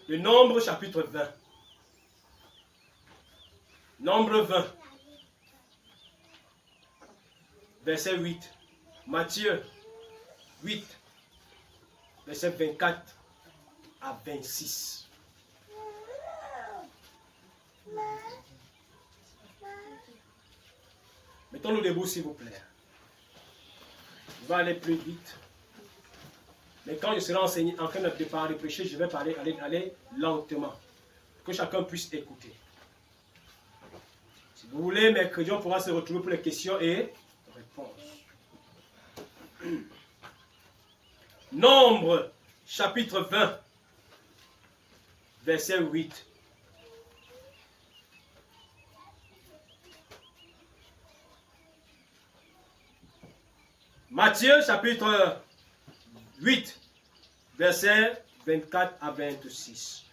Le Nombre chapitre 20. Nombre 20. Verset 8. Matthieu 8. Verset 24 à 26. Mettons-nous debout s'il vous plaît. Je vais aller plus vite. Mais quand je serai enseigné, en train de parler, de prêcher, je vais aller lentement. Pour que chacun puisse écouter. Si vous voulez, mercredi, on pourra se retrouver pour les questions et réponses. Nombre, chapitre 20, verset 8. Matthieu, chapitre 8, verset 24 à 26.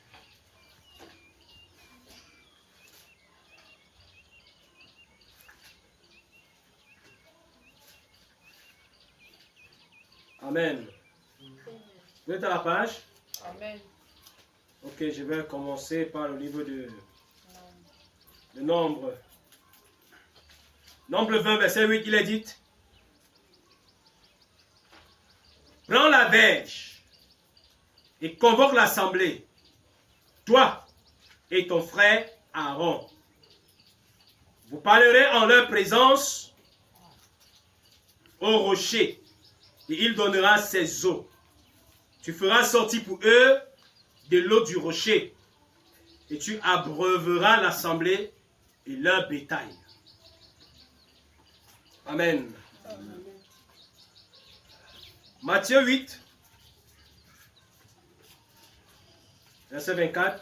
Amen. Vous êtes à la page? Amen. Ok, je vais commencer par le livre de Nombre. Nombre 20, verset 8, il est dit: prends la verge et convoque l'assemblée, toi et ton frère Aaron. Vous parlerez en leur présence au rocher, et il donnera ses eaux. Tu feras sortir pour eux de l'eau du rocher, et tu abreuveras l'assemblée et leur bétail. Amen. Amen. Matthieu 8, verset 24.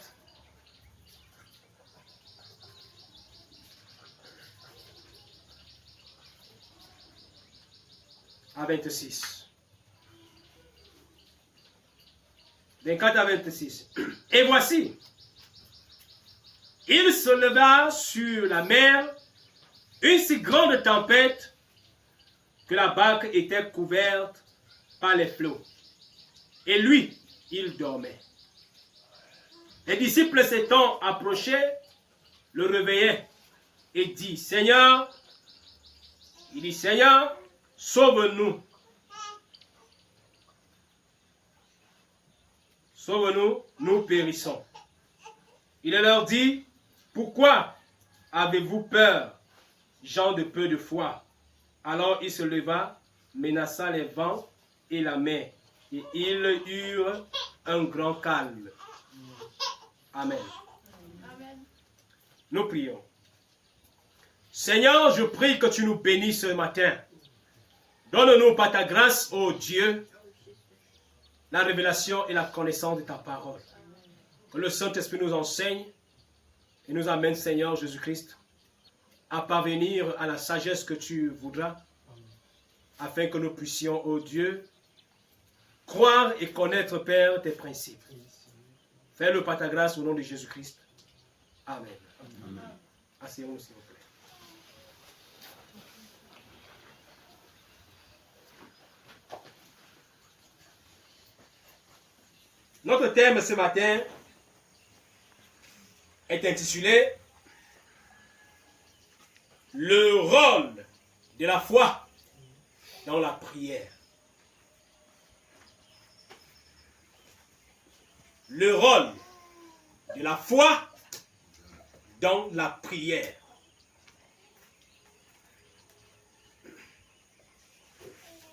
À 26. 24 à 26. Et voici, il se leva sur la mer une si grande tempête que la barque était couverte par les flots. Et lui, il dormait. Les disciples s'étant approchés, le réveillaient et dit: Seigneur, il dit: Seigneur, sauve-nous. Sauve-nous, nous périssons. Il leur dit: pourquoi avez-vous peur, gens de peu de foi? Alors il se leva, menaça les vents et la mer, et ils eurent un grand calme. Amen. Amen. Nous prions. Seigneur, je prie que tu nous bénisses ce matin. Donne-nous par ta grâce, ô Dieu, la révélation et la connaissance de ta parole. Que le Saint-Esprit nous enseigne et nous amène, Seigneur Jésus-Christ, à parvenir à la sagesse que tu voudras, afin que nous puissions, ô Dieu, croire et connaître, Père, tes principes. Fais-le par ta grâce au nom de Jésus-Christ. Amen. Amen. Asseyons-nous, s'il vous plaît. Notre thème ce matin est intitulé « Le rôle de la foi dans la prière ». Le rôle de la foi dans la prière.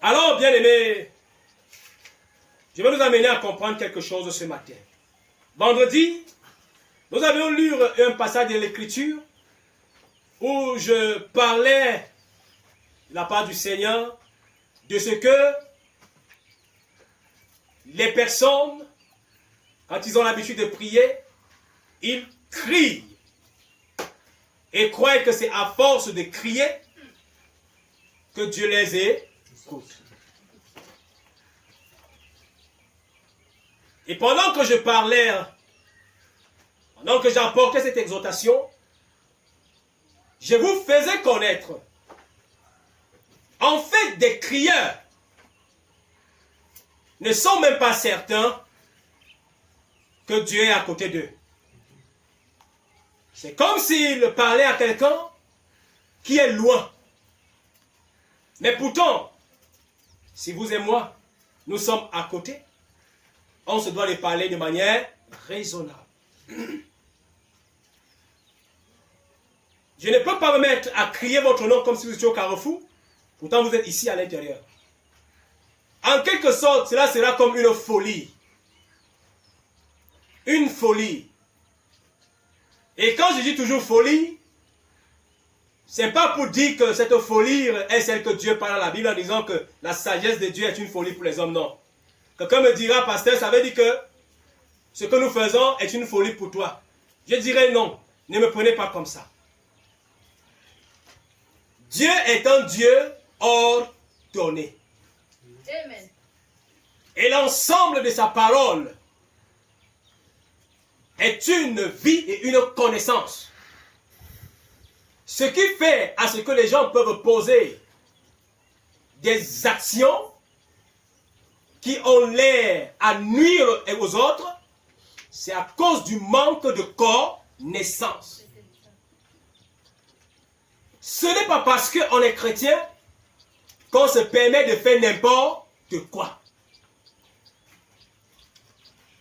Alors, bien-aimés, je vais nous amener à comprendre quelque chose ce matin. Vendredi, nous avions lu un passage de l'Écriture où je parlais de la part du Seigneur de ce que les personnes, quand ils ont l'habitude de prier, ils crient et croient que c'est à force de crier que Dieu les écoute. Et pendant que je parlais, pendant que j'apportais cette exhortation, je vous faisais connaître, en fait, des crieurs ne sont même pas certains que Dieu est à côté d'eux. C'est comme s'il parlait à quelqu'un qui est loin. Mais pourtant, si vous et moi, nous sommes à côté, on se doit les parler de manière raisonnable. Je ne peux pas me mettre à crier votre nom comme si vous étiez au carrefour, pourtant vous êtes ici à l'intérieur. En quelque sorte, cela sera comme une folie. Une folie. Et quand je dis toujours folie, c'est pas pour dire que cette folie est celle que Dieu parle dans la Bible en disant que la sagesse de Dieu est une folie pour les hommes, non. Quelqu'un me dira, pasteur, ça veut dire que ce que nous faisons est une folie pour toi. Je dirais non, ne me prenez pas comme ça. Dieu est un Dieu ordonné. Amen. Et l'ensemble de sa parole est une vie et une connaissance. Ce qui fait à ce que les gens peuvent poser des actions qui ont l'air à nuire aux autres, c'est à cause du manque de connaissance. Ce n'est pas parce qu'on est chrétien qu'on se permet de faire n'importe quoi.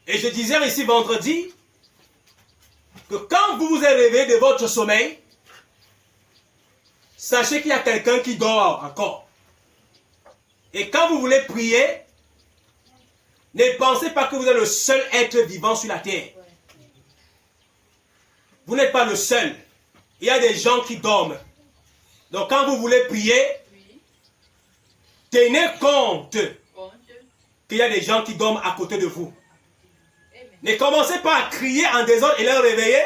Et je disais ici vendredi que quand vous vous êtes réveillé de votre sommeil, sachez qu'il y a quelqu'un qui dort encore. Et quand vous voulez prier, ne pensez pas que vous êtes le seul être vivant sur la terre. Vous n'êtes pas le seul. Il y a des gens qui dorment. Donc quand vous voulez prier, tenez compte qu'il y a des gens qui dorment à côté de vous. Ne commencez pas à crier en désordre et les réveiller.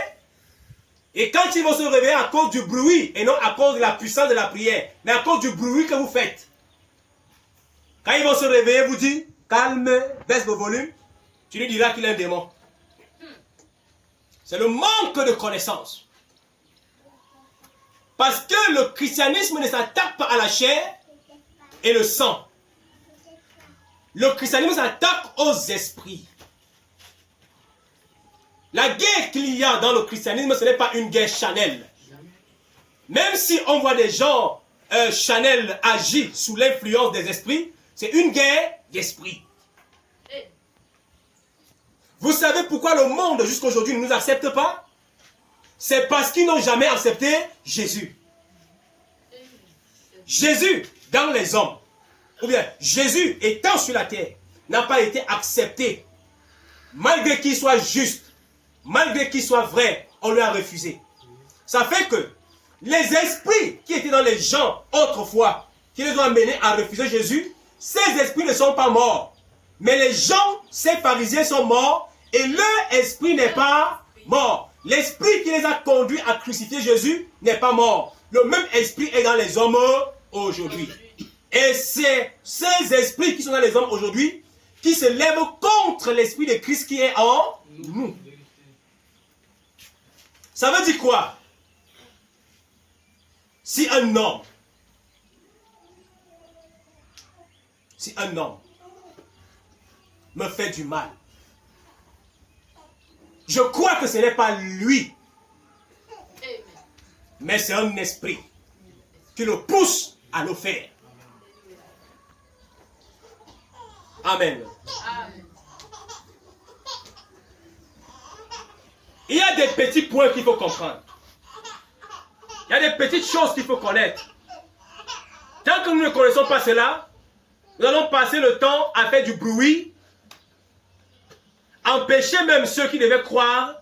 Et quand ils vont se réveiller à cause du bruit, et non à cause de la puissance de la prière, mais à cause du bruit que vous faites. Quand ils vont se réveiller, vous dites, calme, baisse le volume, tu lui diras qu'il est un démon. C'est le manque de connaissance. Parce que le christianisme ne s'attaque pas à la chair et le sang. Le christianisme s'attaque aux esprits. La guerre qu'il y a dans le christianisme, ce n'est pas une guerre charnelle. Même si on voit des gens charnels agir sous l'influence des esprits, c'est une guerre d'esprit. Vous savez pourquoi le monde jusqu'à aujourd'hui ne nous accepte pas? C'est parce qu'ils n'ont jamais accepté Jésus. Jésus dans les hommes, ou bien Jésus étant sur la terre, n'a pas été accepté. Malgré qu'il soit juste, malgré qu'il soit vrai, on lui a refusé. Ça fait que les esprits qui étaient dans les gens autrefois, qui les ont amenés à refuser Jésus, ces esprits ne sont pas morts. Mais les gens, ces pharisiens sont morts et leur esprit n'est pas mort. L'esprit qui les a conduits à crucifier Jésus n'est pas mort. Le même esprit est dans les hommes aujourd'hui. Et c'est ces esprits qui sont dans les hommes aujourd'hui qui se lèvent contre l'esprit de Christ qui est en nous. Ça veut dire quoi? Si un homme me fait du mal, je crois que ce n'est pas lui, mais c'est un esprit qui le pousse à le faire. Amen. Il y a des petits points qu'il faut comprendre. Il y a des petites choses qu'il faut connaître. Tant que nous ne connaissons pas cela, nous allons passer le temps à faire du bruit, empêcher même ceux qui devaient croire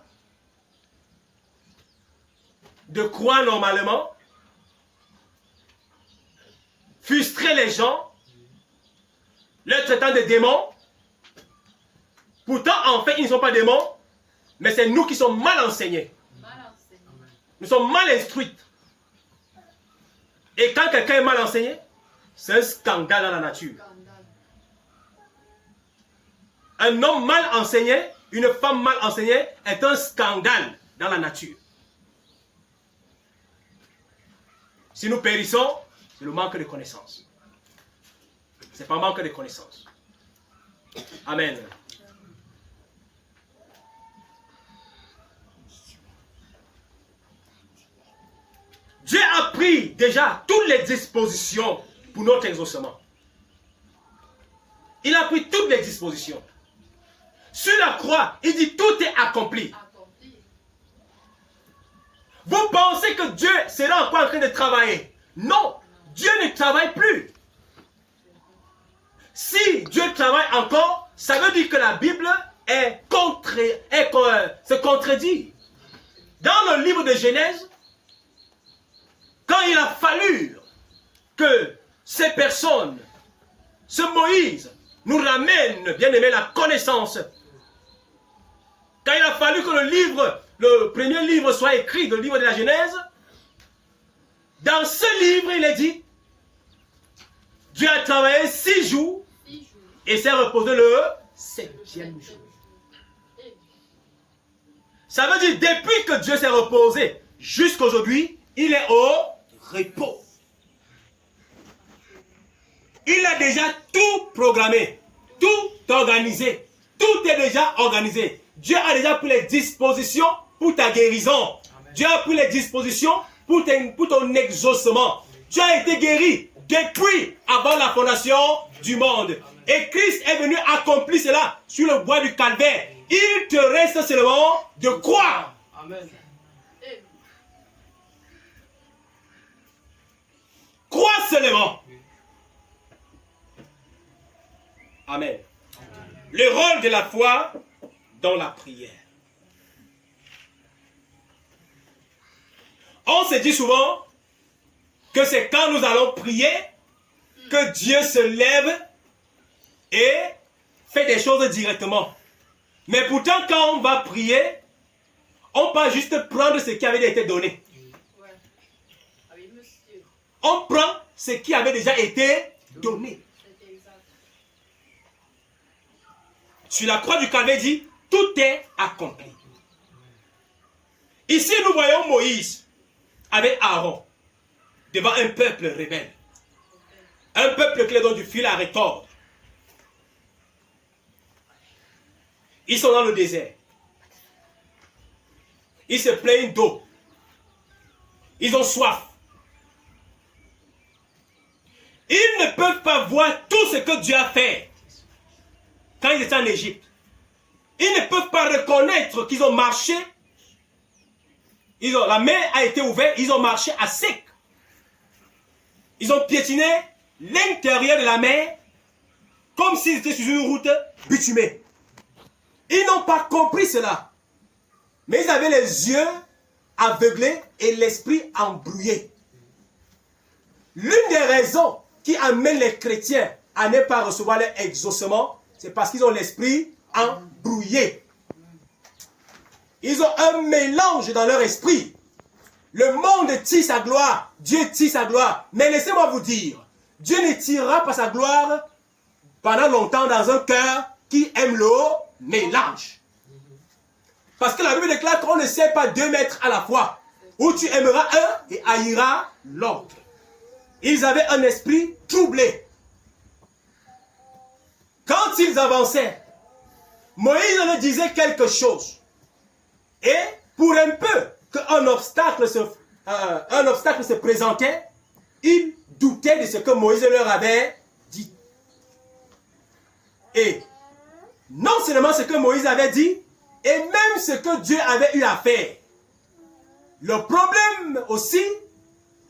de croire normalement, frustrer les gens, leur traitant de démons. Pourtant, en fait, ils ne sont pas démons, mais c'est nous qui sommes mal enseignés. Nous sommes mal instruits. Et quand quelqu'un est mal enseigné, c'est un scandale dans la nature. Un homme mal enseigné, une femme mal enseignée est un scandale dans la nature. Si nous périssons, c'est le manque de connaissance. Ce n'est pas manque de connaissance. Amen. pris déjà toutes les dispositions pour notre exaucement. Il a pris toutes les dispositions. Sur la croix, il dit tout est accompli. Vous pensez que Dieu sera encore en train de travailler? Non, Dieu ne travaille plus. Si Dieu travaille encore, ça veut dire que la Bible se contredit. Dans le livre de Genèse, quand il a fallu que ces personnes, ce Moïse, nous ramène, bien aimé, la connaissance, quand il a fallu que le premier livre soit écrit, le livre de la Genèse, dans ce livre, il est dit, Dieu a travaillé 6 jours et s'est reposé le 7e jour. Ça veut dire, depuis que Dieu s'est reposé jusqu'à aujourd'hui, il est au repos. Il a déjà tout programmé, tout organisé. Tout est déjà organisé. Dieu a déjà pris les dispositions pour ta guérison. Amen. Dieu a pris les dispositions pour ton exaucement. Tu as été guéri depuis avant la fondation du monde. Amen. Et Christ est venu accomplir cela sur le bois du calvaire. Il te reste seulement de croire. Amen. Crois seulement. Amen. Le rôle de la foi dans la prière. On se dit souvent que c'est quand nous allons prier que Dieu se lève et fait des choses directement. Mais pourtant, quand on va prier, on peut juste prendre ce qui avait été donné. On prend ce qui avait déjà été donné. Sur la croix du Calvaire dit, tout est accompli. Ici, nous voyons Moïse avec Aaron devant un peuple rebelle. Un peuple qui leur donne du fil à retordre. Ils sont dans le désert. Ils se plaignent d'eau. Ils ont soif. Ils ne peuvent pas voir tout ce que Dieu a fait quand ils étaient en Égypte. Ils ne peuvent pas reconnaître qu'ils ont marché. La mer a été ouverte, ils ont marché à sec. Ils ont piétiné l'intérieur de la mer comme s'ils étaient sur une route bitumée. Ils n'ont pas compris cela. Mais ils avaient les yeux aveuglés et l'esprit embrouillé. L'une des raisons qui amène les chrétiens à ne pas recevoir leur exaucement, c'est parce qu'ils ont l'esprit embrouillé. Ils ont un mélange dans leur esprit. Le monde tire sa gloire, Dieu tire sa gloire. Mais laissez-moi vous dire, Dieu ne tirera pas sa gloire pendant longtemps dans un cœur qui aime le mélange. Parce que la Bible déclare qu'on ne sait pas 2 maîtres à la fois, où tu aimeras un et haïras l'autre. Ils avaient un esprit troublé. Quand ils avançaient, Moïse leur disait quelque chose. Et pour un peu qu'un obstacle se présentait, ils doutaient de ce que Moïse leur avait dit. Et non seulement ce que Moïse avait dit, et même ce que Dieu avait eu à faire. Le problème aussi,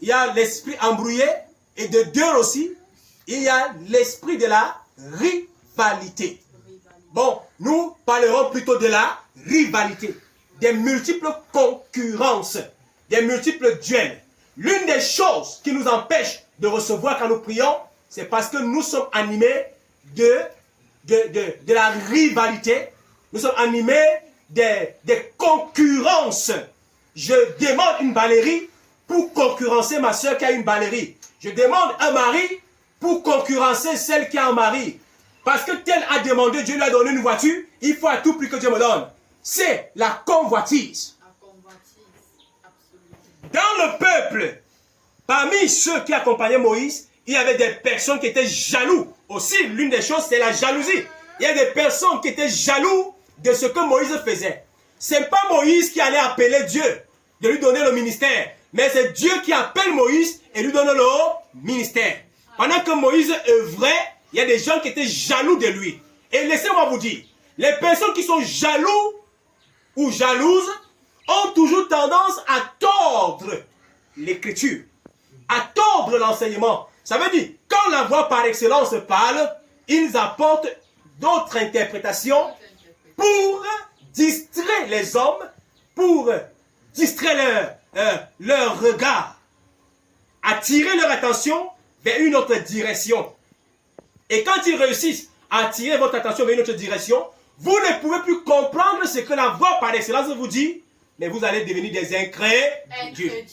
il y a l'esprit embrouillé, et de deux aussi, il y a l'esprit de la rivalité. Bon, nous parlerons plutôt de la rivalité, des multiples concurrences, des multiples duels. L'une des choses qui nous empêche de recevoir quand nous prions, c'est parce que nous sommes animés de la rivalité, nous sommes animés des concurrences. Je demande une ballerie pour concurrencer ma soeur qui a une ballerie. Je demande un mari pour concurrencer celle qui a un mari. Parce que tel a demandé, Dieu lui a donné une voiture, il faut à tout prix que Dieu me donne. C'est la convoitise. Dans le peuple, parmi ceux qui accompagnaient Moïse, il y avait des personnes qui étaient jaloux. Aussi, l'une des choses, c'est la jalousie. Il y a des personnes qui étaient jaloux de ce que Moïse faisait. Ce n'est pas Moïse qui allait appeler Dieu, de lui donner le ministère. Mais c'est Dieu qui appelle Moïse et lui donne le ministère. Pendant que Moïse œuvrait, il y a des gens qui étaient jaloux de lui. Et laissez-moi vous dire, les personnes qui sont jaloux ou jalouses ont toujours tendance à tordre l'écriture, à tordre l'enseignement. Ça veut dire, quand la voix par excellence parle, ils apportent d'autres interprétations pour distraire les hommes, pour distraire leur regard, attirer leur attention vers une autre direction. Et quand ils réussissent à attirer votre attention vers une autre direction, vous ne pouvez plus comprendre ce que la voix par excellence vous dit, mais vous allez devenir des incrédules.